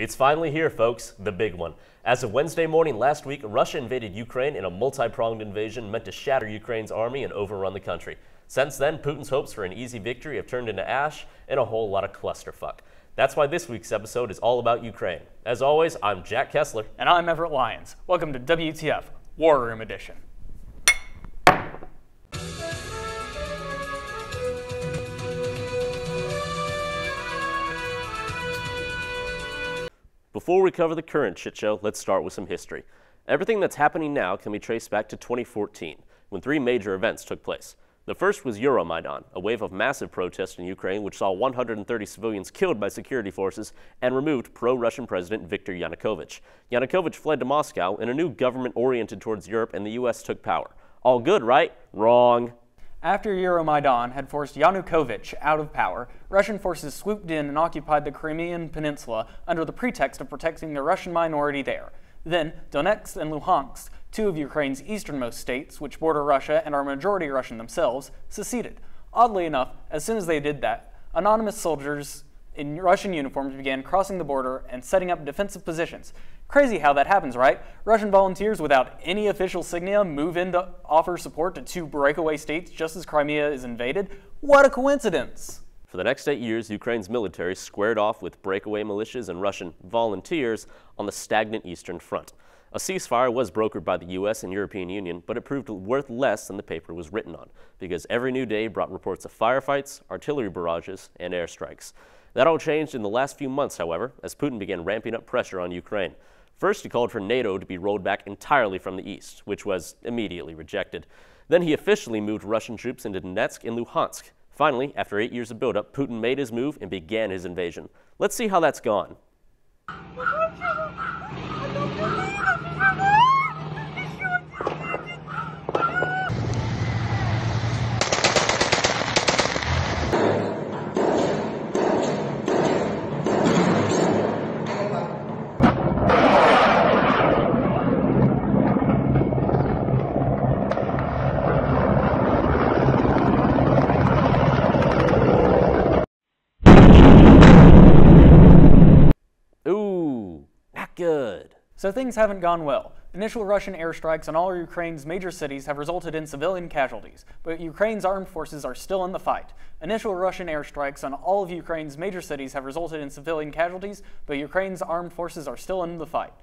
It's finally here, folks, the big one. As of Wednesday morning last week, Russia invaded Ukraine in a multi-pronged invasion meant to shatter Ukraine's army and overrun the country. Since then, Putin's hopes for an easy victory have turned into ash and a whole lot of clusterfuck. That's why this week's episode is all about Ukraine. As always, I'm Jack Kessler. And I'm Everett Lyons. Welcome to WTF, War Room Edition. Before we cover the current shit show, let's start with some history. Everything that's happening now can be traced back to 2014, when three major events took place. The first was Euromaidan, a wave of massive protest in Ukraine which saw 130 civilians killed by security forces and removed pro-Russian President Viktor Yanukovych. Yanukovych fled to Moscow, and a new government oriented towards Europe and the U.S. took power. All good, right? Wrong. After Euromaidan had forced Yanukovych out of power, Russian forces swooped in and occupied the Crimean Peninsula under the pretext of protecting the Russian minority there. Then, Donetsk and Luhansk, two of Ukraine's easternmost states, which border Russia and are majority Russian themselves, seceded. Oddly enough, as soon as they did that, anonymous soldiers in Russian uniforms began crossing the border and setting up defensive positions. Crazy how that happens, right? Russian volunteers without any official signia move in to offer support to two breakaway states just as Crimea is invaded? What a coincidence! For the next 8 years, Ukraine's military squared off with breakaway militias and Russian volunteers on the stagnant Eastern Front. A ceasefire was brokered by the U.S. and European Union, but it proved worth less than the paper was written on, because every new day brought reports of firefights, artillery barrages, and airstrikes. That all changed in the last few months, however, as Putin began ramping up pressure on Ukraine. First, he called for NATO to be rolled back entirely from the east, which was immediately rejected. Then he officially moved Russian troops into Donetsk and Luhansk. Finally, after 8 years of buildup, Putin made his move and began his invasion. Let's see how that's gone. Good. So things haven't gone well. Initial Russian airstrikes on all Ukraine's major cities have resulted in civilian casualties, but Ukraine's armed forces are still in the fight. Initial Russian airstrikes on all of Ukraine's major cities have resulted in civilian casualties, but Ukraine's armed forces are still in the fight.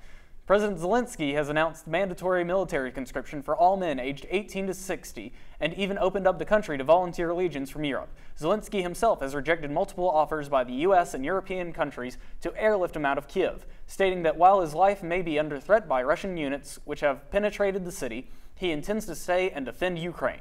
President Zelensky has announced mandatory military conscription for all men aged 18 to 60 and even opened up the country to volunteer legions from Europe. Zelensky himself has rejected multiple offers by the U.S. and European countries to airlift him out of Kiev, stating that while his life may be under threat by Russian units which have penetrated the city, he intends to stay and defend Ukraine.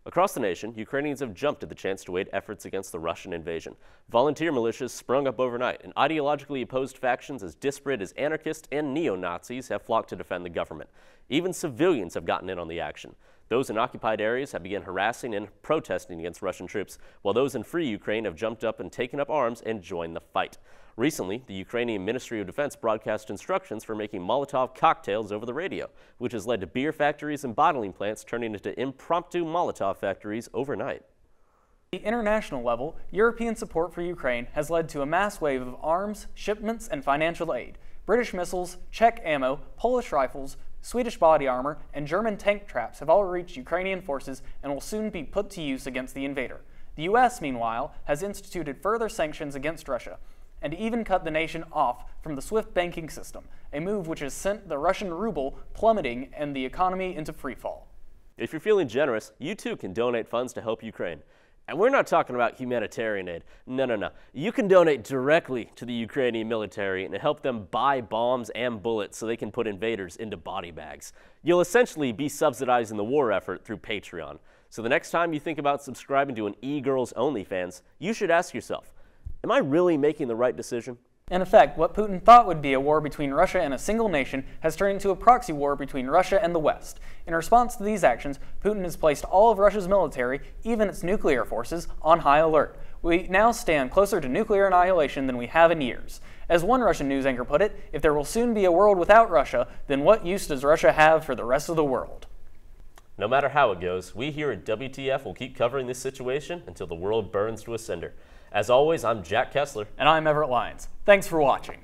Across the nation, Ukrainians have jumped at the chance to wage efforts against the Russian invasion. Volunteer militias sprung up overnight, and ideologically opposed factions as disparate as anarchists and neo-Nazis have flocked to defend the government. Even civilians have gotten in on the action. Those in occupied areas have begun harassing and protesting against Russian troops, while those in free Ukraine have jumped up and taken up arms and joined the fight. Recently, the Ukrainian Ministry of Defense broadcast instructions for making Molotov cocktails over the radio, which has led to beer factories and bottling plants turning into impromptu Molotov factories overnight. At the international level, European support for Ukraine has led to a mass wave of arms, shipments, and financial aid. British missiles, Czech ammo, Polish rifles, Swedish body armor, and German tank traps have all reached Ukrainian forces and will soon be put to use against the invader. The U.S., meanwhile, has instituted further sanctions against Russia, and even cut the nation off from the SWIFT banking system, a move which has sent the Russian ruble plummeting and the economy into freefall. If you're feeling generous, you too can donate funds to help Ukraine. And we're not talking about humanitarian aid. No. You can donate directly to the Ukrainian military and help them buy bombs and bullets so they can put invaders into body bags. You'll essentially be subsidizing the war effort through Patreon. So the next time you think about subscribing to an e-girls OnlyFans, you should ask yourself, am I really making the right decision? In effect, what Putin thought would be a war between Russia and a single nation has turned into a proxy war between Russia and the West. In response to these actions, Putin has placed all of Russia's military, even its nuclear forces, on high alert. We now stand closer to nuclear annihilation than we have in years. As one Russian news anchor put it, if there will soon be a world without Russia, then what use does Russia have for the rest of the world? No matter how it goes, we here at WTF will keep covering this situation until the world burns to a cinder. As always, I'm Jack Kessler. And I'm Everett Lyons. Thanks for watching.